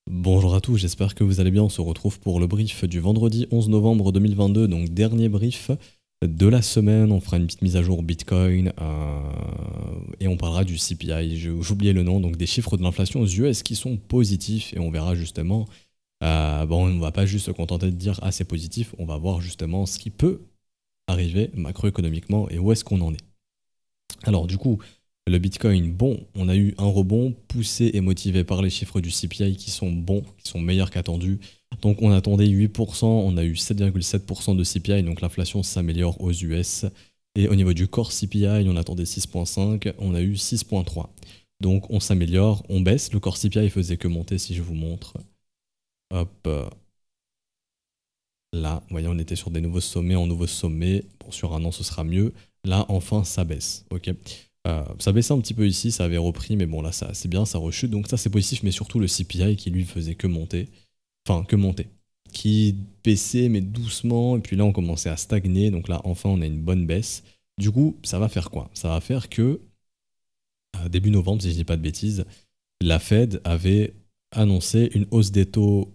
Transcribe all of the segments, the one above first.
Bonjour à tous, j'espère que vous allez bien. On se retrouve pour le brief du vendredi 11 novembre 2022, donc dernier brief de la semaine. On fera une petite mise à jour Bitcoin et on parlera du CPI. J'oubliais le nom, donc des chiffres de l'inflation aux US qui sont positifs et on verra justement. Bon, on ne va pas juste se contenter de dire ah c'est positif, on va voir justement ce qui peut arriver macroéconomiquement et où est-ce qu'on en est. Alors du coup, le Bitcoin, bon, on a eu un rebond poussé et motivé par les chiffres du CPI qui sont bons, qui sont meilleurs qu'attendus. Donc on attendait 8%, on a eu 7,7% de CPI, donc l'inflation s'améliore aux US. Et au niveau du core CPI, on attendait 6,5, on a eu 6,3. Donc on s'améliore, on baisse. Le core CPI faisait que monter si je vous montre. Hop. Là, vous voyez, on était sur des nouveaux sommets en nouveaux sommets. Bon, sur un an, ce sera mieux. Là, enfin, ça baisse. Ok. Ça baissait un petit peu ici, ça avait repris, mais bon, là, c'est bien, ça rechute. Donc ça, c'est positif, mais surtout le CPI qui, lui, faisait que monter. Enfin, que monter. Qui baissait, mais doucement. Et puis là, on commençait à stagner. Donc là, enfin, on a une bonne baisse. Du coup, ça va faire quoi? Ça va faire que, début novembre, si je dis pas de bêtises, la Fed avait annoncé une hausse des taux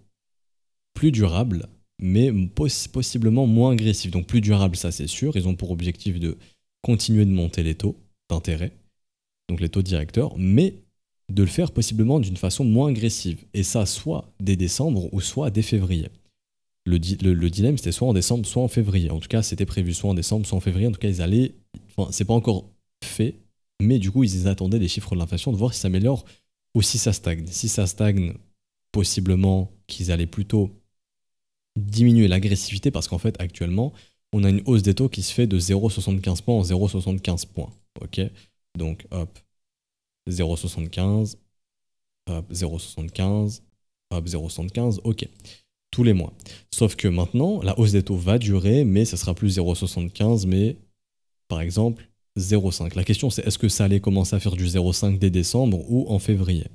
plus durable, mais possiblement moins agressif. Donc plus durable, ça c'est sûr. Ils ont pour objectif de continuer de monter les taux d'intérêt, donc les taux directeurs, mais de le faire possiblement d'une façon moins agressive. Et ça, soit dès décembre ou soit dès février. Le dilemme, c'était soit en décembre, soit en février. En tout cas, c'était prévu soit en décembre, soit en février. En tout cas, ils allaient... Enfin, c'est pas encore fait, mais du coup, ils attendaient les chiffres de l'inflation, de voir si ça s'améliore ou si ça stagne. Si ça stagne, possiblement qu'ils allaient plutôt diminuer l'agressivité parce qu'en fait actuellement on a une hausse des taux qui se fait de 0,75 points en 0,75 points. Ok, donc hop 0,75, hop 0,75, hop 0,75, ok, tous les mois. Sauf que maintenant la hausse des taux va durer, mais ça sera plus 0,75, mais par exemple 0,5. La question c'est est-ce que ça allait commencer à faire du 0,5 dès décembre ou en février?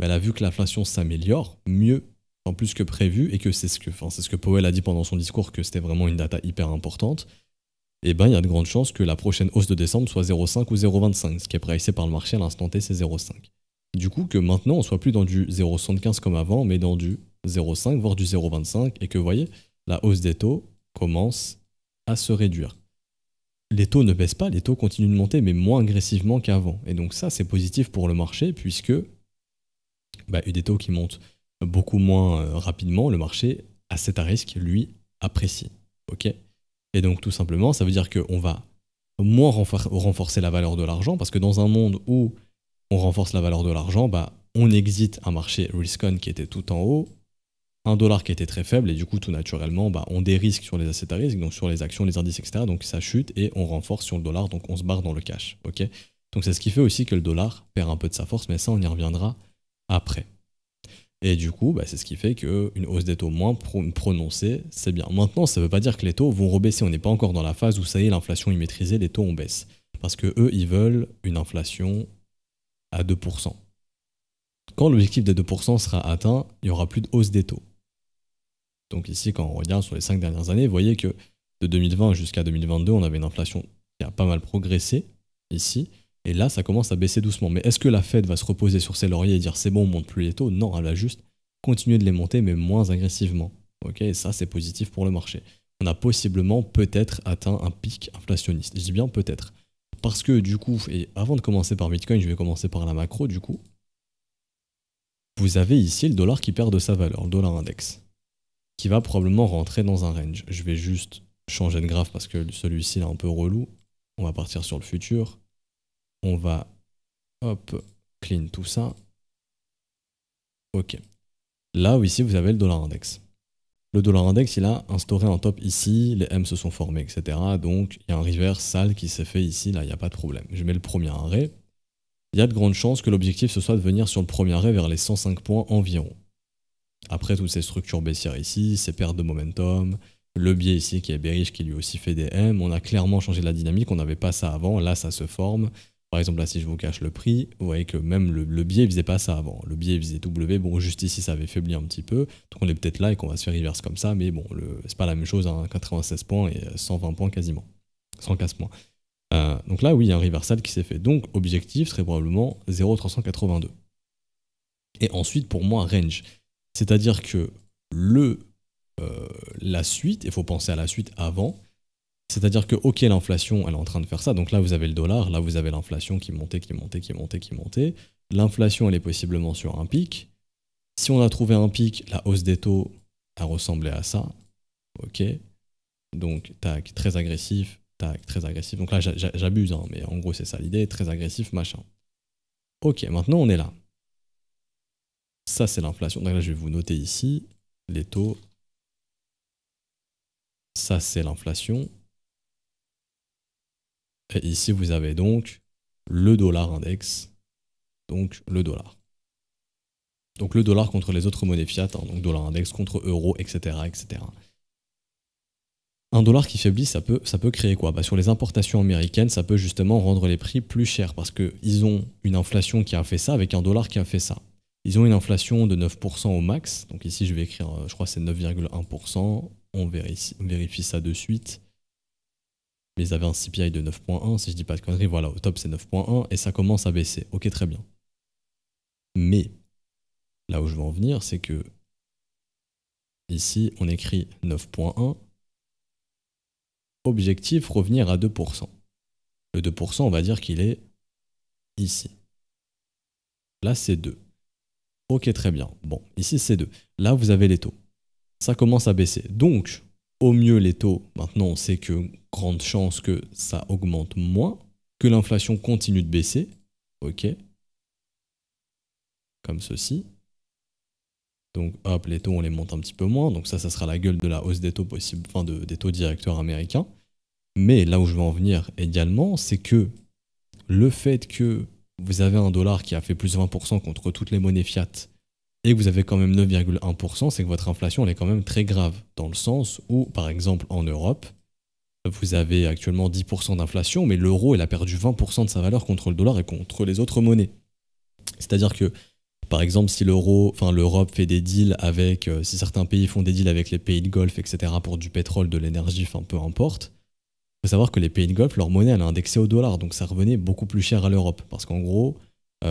Elle a vu que l'inflation s'améliore, mieux en plus que prévu, et que c'est ce que Powell a dit pendant son discours, que c'était vraiment une data hyper importante, et ben il y a de grandes chances que la prochaine hausse de décembre soit 0,5 ou 0,25, ce qui est pricé par le marché à l'instant T, c'est 0,5. Du coup, que maintenant on soit plus dans du 0,75 comme avant, mais dans du 0,5, voire du 0,25, et que vous voyez, la hausse des taux commence à se réduire. Les taux ne baissent pas, les taux continuent de monter, mais moins agressivement qu'avant. Et donc ça, c'est positif pour le marché, puisque des taux qui montent beaucoup moins rapidement, le marché à cet à risque, lui, apprécie. Ok. Et donc tout simplement, ça veut dire qu'on va moins renforcer la valeur de l'argent, parce que dans un monde où on renforce la valeur de l'argent, on exit un marché risk-on qui était tout en haut, un dollar qui était très faible, et du coup tout naturellement, on dérisque sur les assets à risque, donc sur les actions, les indices, etc. Donc ça chute et on renforce sur le dollar, donc on se barre dans le cash. Ok. Donc c'est ce qui fait aussi que le dollar perd un peu de sa force, mais ça on y reviendra après. Et du coup, c'est ce qui fait qu'une hausse des taux moins prononcée, c'est bien. Maintenant, ça ne veut pas dire que les taux vont rebaisser. On n'est pas encore dans la phase où ça y est, l'inflation est maîtrisée, les taux on baisse. Parce que eux, ils veulent une inflation à 2%. Quand l'objectif des 2% sera atteint, il n'y aura plus de hausse des taux. Donc ici, quand on regarde sur les 5 dernières années, vous voyez que de 2020 jusqu'à 2022, on avait une inflation qui a pas mal progressé ici. Et là, ça commence à baisser doucement. Mais est-ce que la Fed va se reposer sur ses lauriers et dire c'est bon, on monte plus les taux? Non, elle va juste continuer de les monter, mais moins agressivement. Ok, et ça, c'est positif pour le marché. On a possiblement peut-être atteint un pic inflationniste. Je dis bien peut-être. Parce que du coup, et avant de commencer par Bitcoin, je vais commencer par la macro du coup. Vous avez ici le dollar qui perd de sa valeur, le dollar index, qui va probablement rentrer dans un range. Je vais juste changer de graphe parce que celui-ci est un peu relou. On va partir sur le futur. On va, hop, clean tout ça. Ok. Là où ici, vous avez le dollar index. Le dollar index, il a instauré un top ici, les M se sont formés, etc. Donc, il y a un reverse sale qui s'est fait ici, là, il n'y a pas de problème. Je mets le premier arrêt. Il y a de grandes chances que l'objectif, ce soit de venir sur le premier arrêt vers les 105 points environ. Après, toutes ces structures baissières ici, ces pertes de momentum, le biais ici qui est bearish, qui lui aussi fait des M, on a clairement changé la dynamique, on n'avait pas ça avant, là, ça se forme. Par exemple, là, si je vous cache le prix, vous voyez que même le biais, il faisait pas ça avant. Le biais, il faisait W. Bon, juste ici, ça avait faibli un petit peu. Donc, on est peut-être là et qu'on va se faire reverse comme ça. Mais bon, c'est pas la même chose, hein, 96 points et 120 points quasiment. 115 points. Donc là, oui, il y a un reversal qui s'est fait. Donc, objectif serait probablement 0,382. Et ensuite, pour moi, range. C'est-à-dire que la suite, il faut penser à la suite avant, c'est-à-dire que, ok, l'inflation, elle est en train de faire ça, donc là, vous avez le dollar, là, vous avez l'inflation qui montait, qui montait, qui montait, qui montait. L'inflation, elle est possiblement sur un pic. Si on a trouvé un pic, la hausse des taux a ressemblé à ça, ok. Donc, tac, très agressif, tac, très agressif. Donc là, j'abuse, hein, mais en gros, c'est ça l'idée, très agressif, machin. Ok, maintenant, on est là. Ça, c'est l'inflation. Donc là, je vais vous noter ici les taux. Ça, c'est l'inflation. Et ici, vous avez donc le dollar index, donc le dollar. Donc le dollar contre les autres monnaies fiat, hein, donc dollar index contre euro, etc., etc. Un dollar qui faiblit, ça peut créer quoi? Bah, sur les importations américaines, ça peut justement rendre les prix plus chers parce qu'ils ont une inflation qui a fait ça avec un dollar qui a fait ça. Ils ont une inflation de 9% au max. Donc ici, je vais écrire, je crois que c'est 9,1%. On vérifie ça de suite. Mais ils avaient un CPI de 9,1, si je dis pas de conneries. Voilà, au top, c'est 9,1 et ça commence à baisser. Ok, très bien. Mais là où je veux en venir, c'est que ici, on écrit 9,1. Objectif, revenir à 2%. Le 2%, on va dire qu'il est ici. Là, c'est 2. Ok, très bien. Bon, ici, c'est 2. Là, vous avez les taux. Ça commence à baisser. Donc, au mieux, les taux, maintenant, on sait que grande chance que ça augmente moins, que l'inflation continue de baisser. Ok. Comme ceci. Donc, hop, les taux, on les monte un petit peu moins. Donc ça sera la gueule de la hausse des taux possible, enfin des taux directeurs américains. Mais là où je veux en venir également, c'est que le fait que vous avez un dollar qui a fait plus de 20% contre toutes les monnaies fiat et que vous avez quand même 9,1%, c'est que votre inflation elle est quand même très grave. Dans le sens où, par exemple, en Europe, vous avez actuellement 10% d'inflation, mais l'euro, il a perdu 20% de sa valeur contre le dollar et contre les autres monnaies. C'est-à-dire que, par exemple, si l'Europe fait des deals avec, si certains pays font des deals avec les pays de Golfe, etc., pour du pétrole, de l'énergie, enfin peu importe, il faut savoir que les pays de Golfe, leur monnaie, elle est indexée au dollar, donc ça revenait beaucoup plus cher à l'Europe. Parce qu'en gros,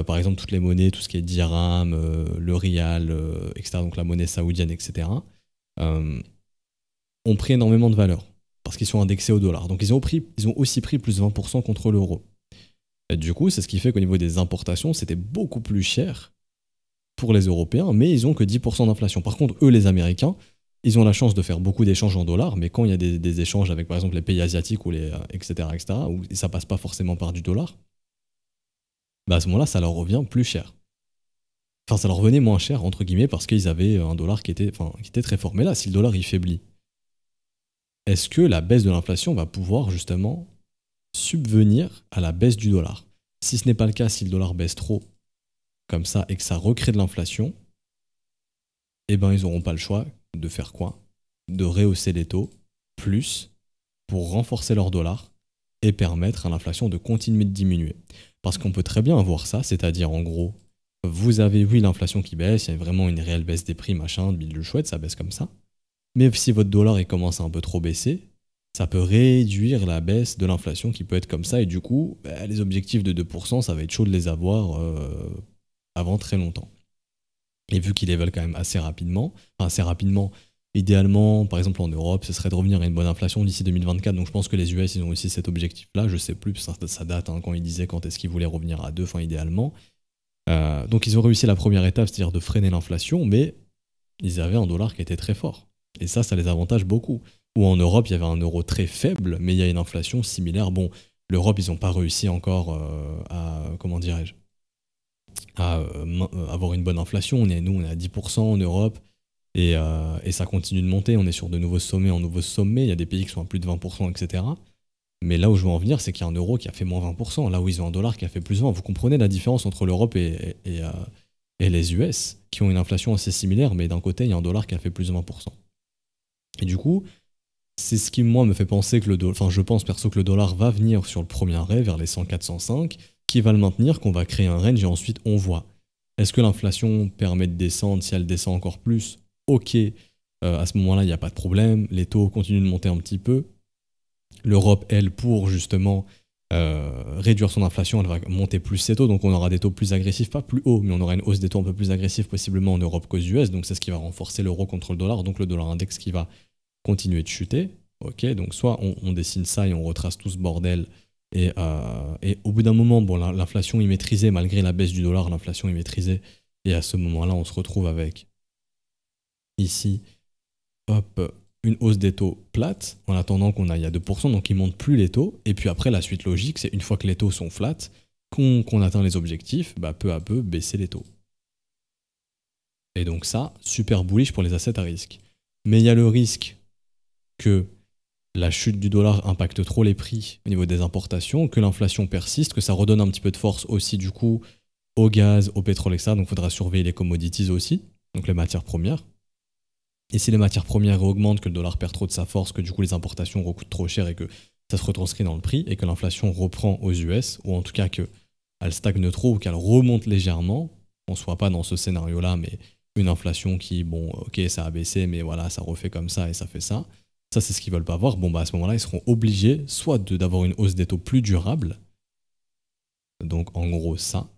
par exemple, toutes les monnaies, tout ce qui est dirham, le rial, etc., donc la monnaie saoudienne, etc., ont pris énormément de valeur, parce qu'ils sont indexés au dollar. Donc ils ont aussi pris plus de 20% contre l'euro. Et du coup, c'est ce qui fait qu'au niveau des importations, c'était beaucoup plus cher pour les Européens, mais ils ont que 10% d'inflation. Par contre, eux, les Américains, ils ont la chance de faire beaucoup d'échanges en dollars, mais quand il y a des échanges avec, par exemple, les pays asiatiques ou etc., où ça passe pas forcément par du dollar, bah à ce moment-là, ça leur revient plus cher. Enfin, ça leur revenait moins cher, entre guillemets, parce qu'ils avaient un dollar qui était très fort. Mais là, si le dollar il faiblit, est-ce que la baisse de l'inflation va pouvoir justement subvenir à la baisse du dollar? Si ce n'est pas le cas, si le dollar baisse trop, comme ça, et que ça recrée de l'inflation, eh ben ils n'auront pas le choix de faire quoi? De rehausser les taux plus pour renforcer leur dollar et permettre à l'inflation de continuer de diminuer. Parce qu'on peut très bien voir ça, c'est-à-dire en gros, vous avez oui l'inflation qui baisse, il y a vraiment une réelle baisse des prix, machin, de bidule chouette, ça baisse comme ça. Mais si votre dollar il commence à un peu trop baisser, ça peut réduire la baisse de l'inflation qui peut être comme ça, et du coup, bah, les objectifs de 2%, ça va être chaud de les avoir avant très longtemps. Et vu qu'ils les veulent quand même assez rapidement, idéalement, par exemple en Europe, ce serait de revenir à une bonne inflation d'ici 2024. Donc je pense que les US, ils ont aussi cet objectif-là. Je sais plus, ça date hein, quand ils disaient quand est-ce qu'ils voulaient revenir à 2, enfin idéalement. Donc ils ont réussi la première étape, c'est-à-dire de freiner l'inflation, mais ils avaient un dollar qui était très fort. Et ça les avantage beaucoup. Ou en Europe, il y avait un euro très faible, mais il y a une inflation similaire. Bon, l'Europe, ils n'ont pas réussi encore à, comment dirais-je, à avoir une bonne inflation. On est à 10% en Europe et ça continue de monter. On est sur de nouveaux sommets en nouveaux sommets. Il y a des pays qui sont à plus de 20%, etc. Mais là où je veux en venir, c'est qu'il y a un euro qui a fait moins 20%. Là où ils ont un dollar qui a fait plus 20%. Vous comprenez la différence entre l'Europe et les US, qui ont une inflation assez similaire, mais d'un côté, il y a un dollar qui a fait plus de 20%. Et du coup, c'est ce qui, moi, me fait penser que je pense perso que le dollar va venir sur le premier arrêt, vers les 104, 105, qui va le maintenir, qu'on va créer un range, et ensuite on voit. Est-ce que l'inflation permet de descendre? Si elle descend encore plus, ok, à ce moment-là, il n'y a pas de problème. Les taux continuent de monter un petit peu. L'Europe, elle, pour justement réduire son inflation, elle va monter plus ses taux, donc on aura des taux plus agressifs, pas plus hauts, mais on aura une hausse des taux un peu plus agressive possiblement en Europe qu'aux US, donc c'est ce qui va renforcer l'euro contre le dollar, donc le dollar index qui va continuer de chuter. Ok, donc soit on dessine ça et on retrace tout ce bordel, et au bout d'un moment, bon, l'inflation est maîtrisée, malgré la baisse du dollar, l'inflation est maîtrisée, et à ce moment-là, on se retrouve avec ici, hop, une hausse des taux plate, en attendant qu'on aille à 2%, donc ils ne montent plus les taux. Et puis après, la suite logique, c'est une fois que les taux sont flats, qu'on atteint les objectifs, bah, peu à peu baisser les taux. Et donc ça, super bullish pour les assets à risque. Mais il y a le risque que la chute du dollar impacte trop les prix au niveau des importations, que l'inflation persiste, que ça redonne un petit peu de force aussi du coup au gaz, au pétrole, etc. Donc il faudra surveiller les commodities aussi, donc les matières premières. Et si les matières premières augmentent, que le dollar perd trop de sa force, que du coup les importations recoûtent trop cher et que ça se retranscrit dans le prix, et que l'inflation reprend aux US, ou en tout cas qu'elle stagne trop ou qu'elle remonte légèrement, on ne soit pas dans ce scénario-là, mais une inflation qui, bon, ok, ça a baissé, mais voilà, ça refait comme ça et ça fait ça. Ça, c'est ce qu'ils veulent pas voir. Bon, bah à ce moment-là, ils seront obligés soit d'avoir une hausse des taux plus durable, donc en gros ça,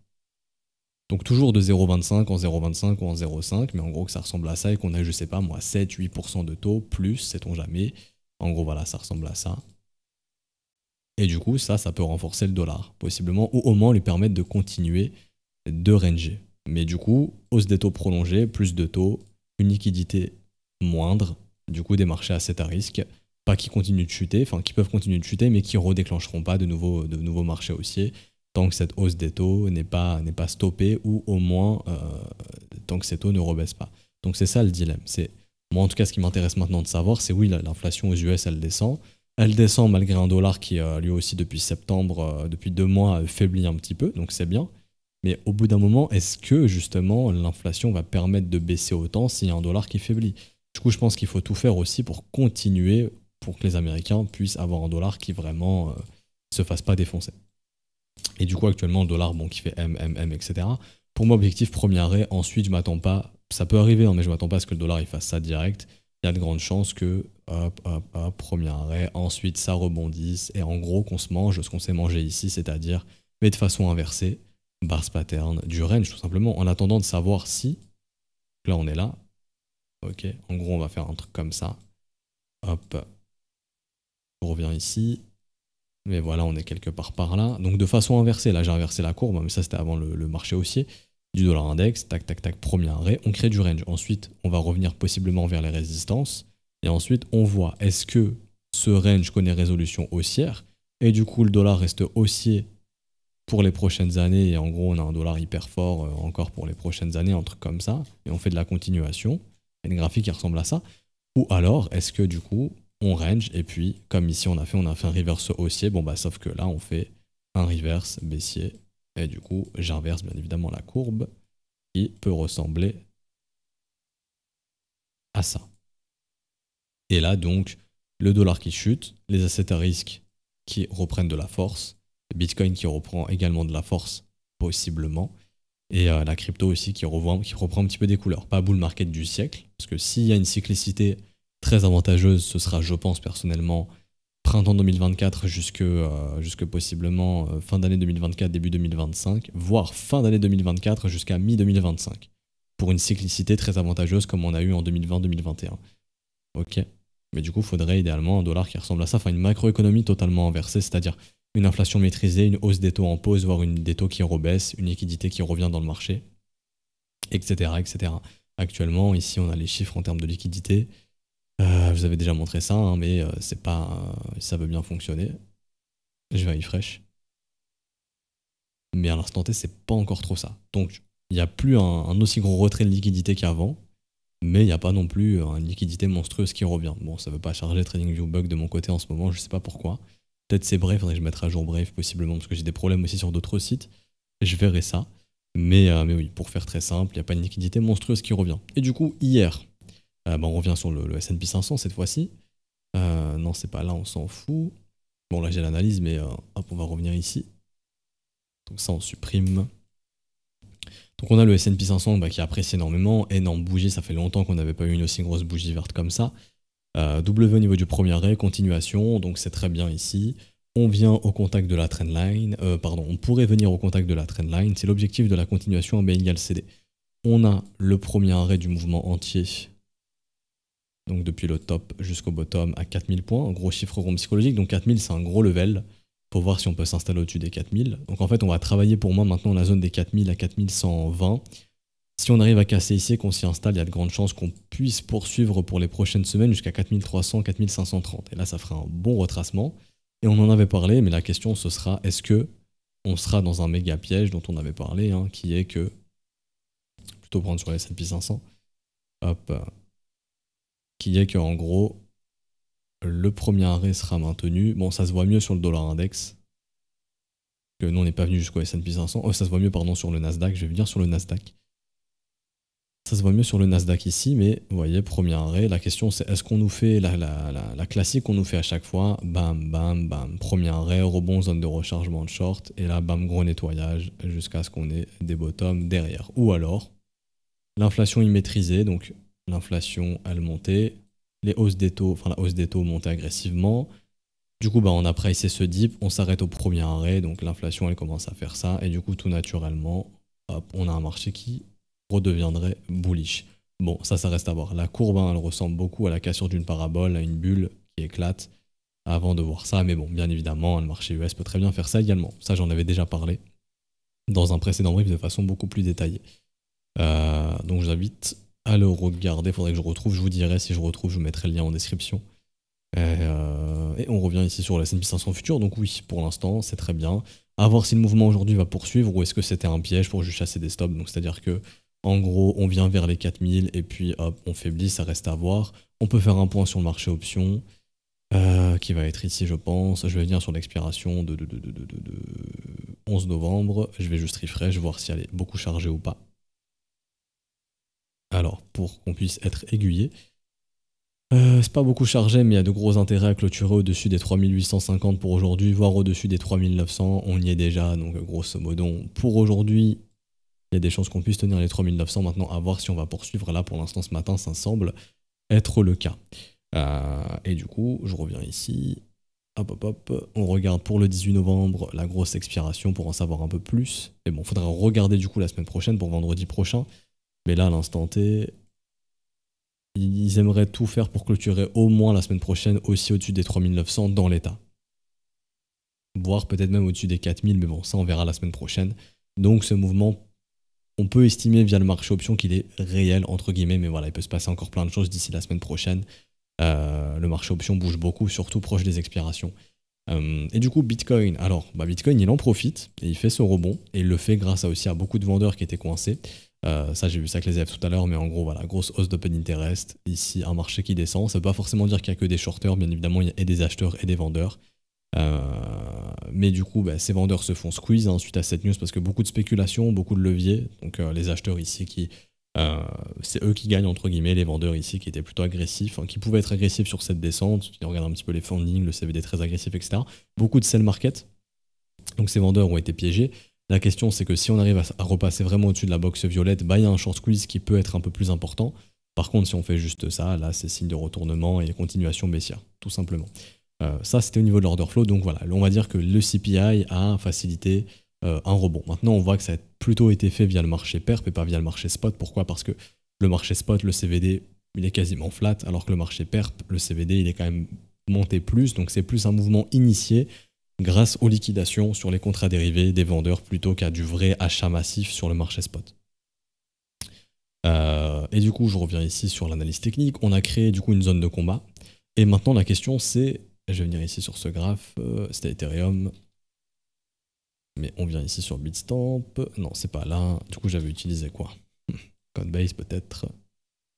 donc toujours de 0,25 en 0,25 ou en 0,5, mais en gros que ça ressemble à ça et qu'on a, je sais pas moi, 7-8% de taux, plus, sait-on jamais. En gros, voilà, ça ressemble à ça. Et du coup, ça peut renforcer le dollar, possiblement, ou au moins lui permettre de continuer de ranger. Mais du coup, hausse des taux prolongés, plus de taux, une liquidité moindre, du coup des marchés assez à risque, pas qui continuent de chuter, enfin qui peuvent continuer de chuter, mais qui ne redéclencheront pas de nouveaux marchés haussiers, tant que cette hausse des taux n'est pas stoppée, ou au moins tant que ces taux ne rebaissent pas. Donc c'est ça le dilemme. Moi en tout cas, ce qui m'intéresse maintenant de savoir, c'est oui, l'inflation aux US, elle descend. Elle descend malgré un dollar qui, lui aussi, depuis septembre, depuis 2 mois, faiblit un petit peu, donc c'est bien. Mais au bout d'un moment, est-ce que justement l'inflation va permettre de baisser autant s'il y a un dollar qui faiblit? Du coup, je pense qu'il faut tout faire aussi pour continuer, pour que les Américains puissent avoir un dollar qui vraiment se fasse pas défoncer. Et du coup, actuellement, le dollar, bon, qui fait M, etc. Pour moi, objectif premier arrêt. Ensuite, je m'attends pas, ça peut arriver, hein, mais je m'attends pas à ce que le dollar il fasse ça direct. Il y a de grandes chances que, hop, premier arrêt, ensuite ça rebondisse, et en gros qu'on se mange ce qu'on s'est mangé ici, c'est-à-dire, mais de façon inversée, bars pattern, du range tout simplement, en attendant de savoir si, là on est là, ok, en gros on va faire un truc comme ça, hop, on revient ici, mais voilà on est quelque part par là, donc de façon inversée, là j'ai inversé la courbe, mais ça c'était avant le marché haussier, du dollar index, tac tac tac, premier arrêt, on crée du range, ensuite on va revenir possiblement vers les résistances, et ensuite on voit est-ce que ce range connaît résolution haussière, et du coup le dollar reste haussier pour les prochaines années, et en gros on a un dollar hyper fort encore pour les prochaines années, un truc comme ça, et on fait de la continuation, et une graphique qui ressemble à ça, ou alors est-ce que du coup on range, et puis comme ici on a fait un reverse haussier, bon bah sauf que là on fait un reverse baissier, et du coup j'inverse bien évidemment la courbe, qui peut ressembler à ça. Et là donc, le dollar qui chute, les assets à risque qui reprennent de la force, Bitcoin qui reprend également de la force, possiblement, et la crypto aussi qui reprend un petit peu des couleurs. Pas bull market du siècle, parce que s'il y a une cyclicité très avantageuse, ce sera, je pense personnellement, printemps 2024 jusque possiblement fin d'année 2024, début 2025, voire fin d'année 2024 jusqu'à mi-2025, pour une cyclicité très avantageuse comme on a eu en 2020-2021. Ok, mais du coup, il faudrait idéalement un dollar qui ressemble à ça, enfin une macroéconomie totalement inversée, c'est-à-dire une inflation maîtrisée, une hausse des taux en pause, voire des taux qui rebaissent, une liquidité qui revient dans le marché, etc., etc. Actuellement, ici, on a les chiffres en termes de liquidité. Je vous avais déjà montré ça, hein, mais c'est pas, ça veut bien fonctionner. Je vais refresh. Mais à l'instant T, c'est pas encore trop ça. Donc, il n'y a plus un aussi gros retrait de liquidité qu'avant, mais il n'y a pas non plus une liquidité monstrueuse qui revient. Bon, ça ne veut pas charger TradingView Bug de mon côté en ce moment, je ne sais pas pourquoi. Peut-être c'est Brave, faudrait que je mette à jour Brave possiblement, parce que j'ai des problèmes aussi sur d'autres sites. Je verrai ça. Mais oui, pour faire très simple, il n'y a pas une liquidité monstrueuse qui revient. Et du coup, hier, on revient sur le S&P 500 cette fois-ci. Non, c'est pas là, on s'en fout. Bon, là j'ai l'analyse, mais hop, on va revenir ici. Donc ça, on supprime. Donc on a le S&P 500 qui apprécie énormément, énorme bougie, ça fait longtemps qu'on n'avait pas eu une aussi grosse bougie verte comme ça. W au niveau du premier arrêt, continuation, donc c'est très bien ici. on vient au contact de la trendline, on pourrait venir au contact de la trendline, c'est l'objectif de la continuation AB égale CD. On a le premier arrêt du mouvement entier, donc depuis le top jusqu'au bottom à 4000 points, un gros chiffre rond psychologique, donc 4000 c'est un gros level, pour voir si on peut s'installer au-dessus des 4000. Donc en fait on va travailler pour moi maintenant la zone des 4000 à 4120. Si on arrive à casser ici et qu'on s'y installe, il y a de grandes chances qu'on puisse poursuivre pour les prochaines semaines jusqu'à 4300, 4530. Et là ça ferait un bon retracement. Et on en avait parlé, mais la question ce sera, est-ce que on sera dans un méga piège dont on avait parlé, hein, qui est que, plutôt prendre sur les S&P 500, hop, qui est que en gros, le premier arrêt sera maintenu. Bon, ça se voit mieux sur le dollar index, que nous on n'est pas venu jusqu'au S&P 500. Oh, ça se voit mieux, pardon, sur le Nasdaq, je vais venir sur le Nasdaq. Ça se voit mieux sur le Nasdaq ici, mais vous voyez, premier arrêt, la question c'est est-ce qu'on nous fait la classique qu'on nous fait à chaque fois, bam, bam, bam, premier arrêt, rebond, zone de rechargement de short, et là, bam, gros nettoyage, jusqu'à ce qu'on ait des bottoms derrière. Ou alors, l'inflation immaîtrisée, donc l'inflation, elle montait, les hausses des taux, enfin la hausse des taux montait agressivement, du coup, bah, on a pricé ce dip, on s'arrête au premier arrêt, donc l'inflation, elle commence à faire ça, et du coup, tout naturellement, hop, on a un marché qui redeviendrait bullish. Bon, ça reste à voir. La courbe, hein, elle ressemble beaucoup à la cassure d'une parabole, à une bulle qui éclate avant de voir ça. Mais bon, bien évidemment, le marché US peut très bien faire ça également. Ça, j'en avais déjà parlé dans un précédent brief de façon beaucoup plus détaillée. Donc, je vous invite à le regarder. Il faudrait que je retrouve. Je vous dirai si je retrouve, je vous mettrai le lien en description. Et on revient ici sur le S&P 500 futur. Donc oui, pour l'instant, c'est très bien. À voir si le mouvement aujourd'hui va poursuivre ou est-ce que c'était un piège pour juste chasser des stops. Donc, c'est-à-dire que en gros, on vient vers les 4000 et puis hop, on faiblit, ça reste à voir. On peut faire un point sur le marché option, qui va être ici, je pense. Je vais venir sur l'expiration de 11 novembre. Je vais juste refresh, voir si elle est beaucoup chargée ou pas. Alors, pour qu'on puisse être aiguillé. C'est pas beaucoup chargé, mais il y a de gros intérêts à clôturer au-dessus des 3850 pour aujourd'hui, voire au-dessus des 3900. On y est déjà, donc grosso modo, pour aujourd'hui, il y a des chances qu'on puisse tenir les 3900. Maintenant, à voir si on va poursuivre. Là, pour l'instant, ce matin, ça semble être le cas. Et du coup, je reviens ici. Hop, hop, hop. On regarde pour le 18 novembre la grosse expiration pour en savoir un peu plus. Et bon, il faudra regarder du coup la semaine prochaine pour vendredi prochain. Mais là, à l'instant T, ils aimeraient tout faire pour clôturer au moins la semaine prochaine aussi au-dessus des 3900 dans l'état. Voire peut-être même au-dessus des 4000, mais bon, ça on verra la semaine prochaine. Donc ce mouvement, on peut estimer via le marché option qu'il est réel, entre guillemets, mais voilà, il peut se passer encore plein de choses d'ici la semaine prochaine. Le marché option bouge beaucoup, surtout proche des expirations. Et du coup, Bitcoin, alors, Bitcoin, il en profite, et il fait ce rebond, et il le fait grâce aussi à beaucoup de vendeurs qui étaient coincés. Ça, j'ai vu ça avec les EF tout à l'heure, mais en gros, voilà, grosse hausse d'open interest. Ici, un marché qui descend. Ça ne veut pas forcément dire qu'il n'y a que des shorters, bien évidemment, il y a des acheteurs et des vendeurs. Mais du coup, ces vendeurs se font squeeze suite à cette news parce que beaucoup de spéculation, beaucoup de leviers. Donc les acheteurs ici c'est eux qui gagnent entre guillemets, les vendeurs ici qui étaient plutôt agressifs, qui pouvaient être agressifs sur cette descente. Si on regarde un petit peu les funding, le CVD très agressif, etc. Beaucoup de sell market. Donc ces vendeurs ont été piégés. La question c'est que si on arrive à repasser vraiment au-dessus de la box violette, il y a un short squeeze qui peut être un peu plus important. Par contre, si on fait juste ça, là c'est signe de retournement et continuation baissière, tout simplement. Ça, c'était au niveau de l'order flow. Donc voilà, on va dire que le CPI a facilité un rebond. Maintenant, on voit que ça a plutôt été fait via le marché perp et pas via le marché spot. Pourquoi? Parce que le marché spot, le CVD, il est quasiment flat, alors que le marché perp, le CVD, il est quand même monté plus. Donc c'est plus un mouvement initié grâce aux liquidations sur les contrats dérivés des vendeurs plutôt qu'à du vrai achat massif sur le marché spot. Et du coup, je reviens ici sur l'analyse technique. On a créé du coup une zone de combat. Et maintenant, la question c'est... Je vais venir ici sur ce graphe, c'était Ethereum. Mais on vient ici sur Bitstamp. Non, c'est pas là. Du coup, j'avais utilisé quoi? Coinbase peut-être.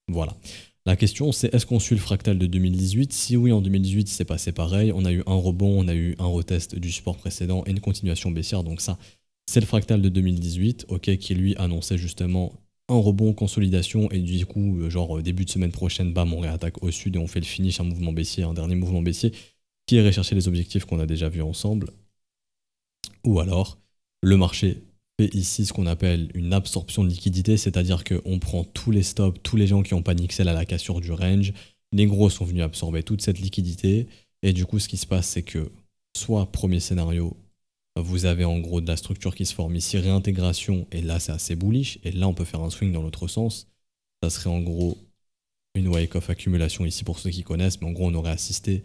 Voilà. La question, c'est est-ce qu'on suit le fractal de 2018? Si oui, en 2018, c'est passé pareil. On a eu un rebond, on a eu un retest du support précédent et une continuation baissière. Donc ça, c'est le fractal de 2018, qui lui annonçait justement un rebond, consolidation, et du coup, genre début de semaine prochaine, bam, on réattaque au sud et on fait le finish, un mouvement baissier, un dernier mouvement baissier, qui irait chercher les objectifs qu'on a déjà vus ensemble. Ou alors, le marché fait ici ce qu'on appelle une absorption de liquidité, c'est-à-dire qu'on prend tous les stops, tous les gens qui ont panic sell à la cassure du range, les gros sont venus absorber toute cette liquidité, et du coup, ce qui se passe, c'est que soit premier scénario, vous avez en gros de la structure qui se forme ici, réintégration, et là c'est assez bullish, et là on peut faire un swing dans l'autre sens. Ça serait en gros une wake of accumulation ici pour ceux qui connaissent, mais en gros on aurait assisté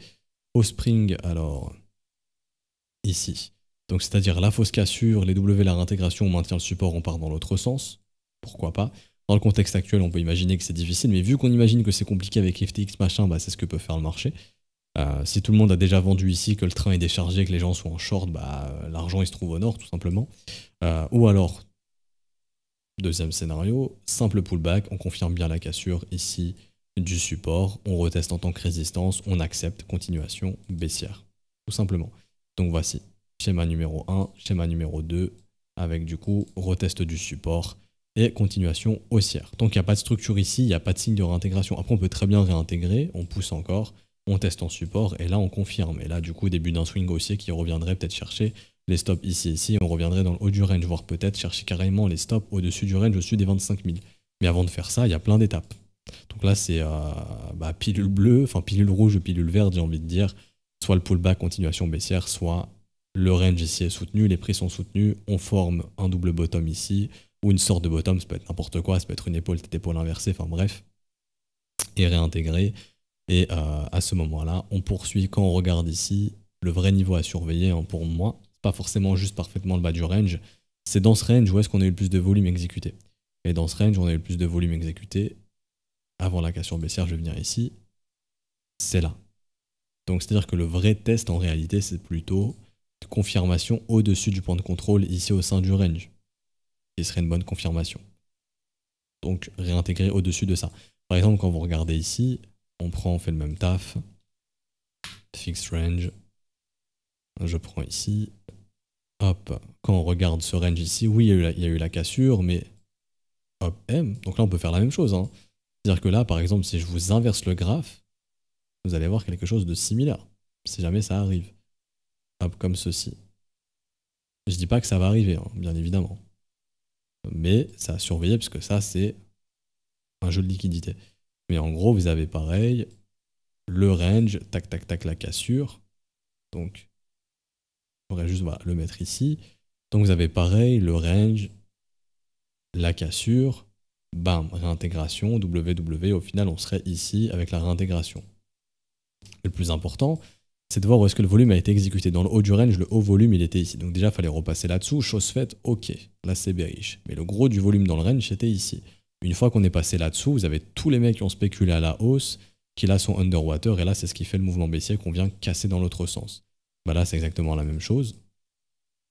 au spring, alors ici. Donc c'est-à-dire la fausse cassure, les W, la réintégration, on maintient le support, on part dans l'autre sens. Pourquoi pas? Dans le contexte actuel, on peut imaginer que c'est difficile, mais vu qu'on imagine que c'est compliqué avec FTX machin, bah c'est ce que peut faire le marché. Si tout le monde a déjà vendu ici, que le train est déchargé, que les gens sont en short, bah l'argent il se trouve au nord tout simplement. Ou alors, deuxième scénario, simple pullback, on confirme bien la cassure ici du support, on reteste en tant que résistance, on accepte, continuation baissière, tout simplement. Donc voici, schéma numéro 1, schéma numéro 2, avec du coup retest du support et continuation haussière. Tant qu'il n'y a pas de structure ici, il n'y a pas de signe de réintégration. Après on peut très bien réintégrer, on pousse encore, on teste en support et là on confirme. Et là du coup début d'un swing haussier qui reviendrait peut-être chercher les stops ici, on reviendrait dans le haut du range, voire peut-être chercher carrément les stops au-dessus du range, au-dessus des 25 000. Mais avant de faire ça, il y a plein d'étapes. Donc là c'est pilule bleue, enfin pilule rouge ou pilule verte j'ai envie de dire, soit le pullback continuation baissière, soit le range ici est soutenu, les prix sont soutenus, on forme un double bottom ici, ou une sorte de bottom, ça peut être n'importe quoi, ça peut être une épaule, tête épaule inversée, enfin bref, et réintégrer. Et à ce moment-là, on poursuit. Quand on regarde ici, le vrai niveau à surveiller pour moi, c'est pas forcément juste parfaitement le bas du range, c'est dans ce range où est-ce qu'on a eu le plus de volume exécuté. Et dans ce range, on a eu le plus de volume exécuté avant la cassure baissière, je vais venir ici, c'est là. Donc c'est-à-dire que le vrai test en réalité, c'est plutôt confirmation au-dessus du point de contrôle ici au sein du range, qui serait une bonne confirmation. Donc réintégrer au-dessus de ça. Par exemple, quand vous regardez ici, on fait le même taf, fixed range, je prends ici, hop, quand on regarde ce range ici, oui, il y a eu la cassure, mais hop, M, donc là on peut faire la même chose. Hein. C'est-à-dire que là, par exemple, si je vous inverse le graphe, vous allez voir quelque chose de similaire, si jamais ça arrive. Hop, comme ceci. Je dis pas que ça va arriver, hein, bien évidemment. Mais ça a surveillé, parce que ça, c'est un jeu de liquidité. Mais en gros, vous avez pareil, le range, tac, tac, tac, la cassure. Donc, je pourrais juste le mettre ici. Donc, vous avez pareil, le range, la cassure, bam, réintégration, WW. Au final, on serait ici avec la réintégration. Le plus important, c'est de voir où est-ce que le volume a été exécuté. Dans le haut du range, le haut volume, il était ici. Donc déjà, il fallait repasser là-dessous. Chose faite, ok, là c'est bearish. Mais le gros du volume dans le range, c'était ici. Une fois qu'on est passé là-dessous, vous avez tous les mecs qui ont spéculé à la hausse, qui là sont underwater, et là c'est ce qui fait le mouvement baissier qu'on vient casser dans l'autre sens. Bah là c'est exactement la même chose,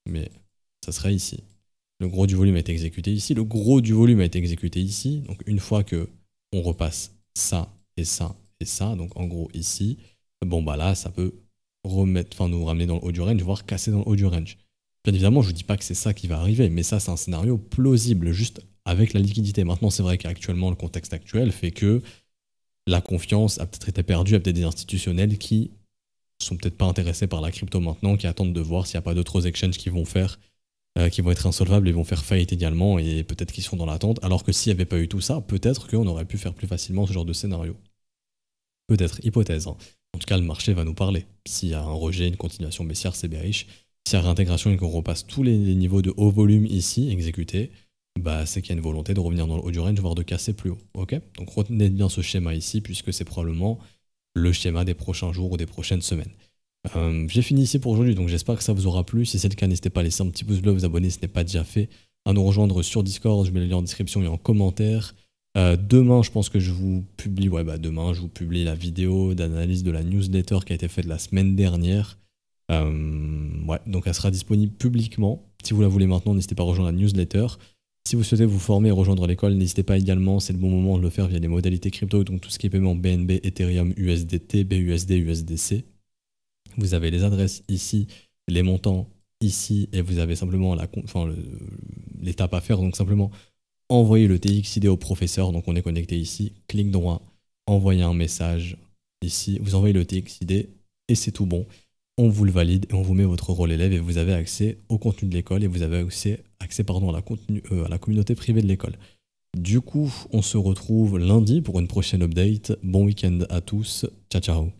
mais ça serait ici. Le gros du volume a été exécuté ici, le gros du volume a été exécuté ici, donc une fois que on repasse ça et ça et ça, donc en gros ici, bon bah là ça peut nous ramener dans le haut du range, voire casser dans le haut du range. Bien évidemment, je ne vous dis pas que c'est ça qui va arriver, mais ça c'est un scénario plausible, juste avec la liquidité. Maintenant, c'est vrai qu'actuellement, le contexte actuel fait que la confiance a peut-être été perdue, il y a peut-être des institutionnels qui sont peut-être pas intéressés par la crypto maintenant, qui attendent de voir s'il n'y a pas d'autres exchanges qui vont qui vont être insolvables et vont faire faillite également, et peut-être qu'ils sont dans l'attente, alors que s'il n'y avait pas eu tout ça, peut-être qu'on aurait pu faire plus facilement ce genre de scénario. Peut-être, hypothèse. Hein. En tout cas, le marché va nous parler. S'il y a un rejet, une continuation baissière, c'est bearish. S'il y a réintégration et qu'on repasse tous les niveaux de haut volume ici, exécutés, bah, c'est qu'il y a une volonté de revenir dans le haut du range, voire de casser plus haut. Okay, donc retenez bien ce schéma ici, puisque c'est probablement le schéma des prochains jours ou des prochaines semaines. J'ai fini ici pour aujourd'hui, donc j'espère que ça vous aura plu. Si c'est le cas, n'hésitez pas à laisser un petit pouce bleu, vous abonner si ce n'est pas déjà fait, à nous rejoindre sur Discord, je mets le lien en description et en commentaire. Demain, je pense que je vous publie, demain, je vous publie la vidéo d'analyse de la newsletter qui a été faite la semaine dernière. Donc elle sera disponible publiquement. Si vous la voulez maintenant, n'hésitez pas à rejoindre la newsletter. Si vous souhaitez vous former et rejoindre l'école, n'hésitez pas également, c'est le bon moment de le faire via les modalités crypto, donc tout ce qui est paiement BNB, Ethereum, USDT, BUSD, USDC. Vous avez les adresses ici, les montants ici, et vous avez simplement l'étape à faire, donc simplement envoyer le TXID au professeur, donc on est connecté ici, clic droit, envoyer un message ici, vous envoyez le TXID et c'est tout bon. On vous le valide et on vous met votre rôle élève et vous avez accès au contenu de l'école et vous avez accès à la communauté privée de l'école. Du coup, on se retrouve lundi pour une prochaine update. Bon week-end à tous. Ciao, ciao.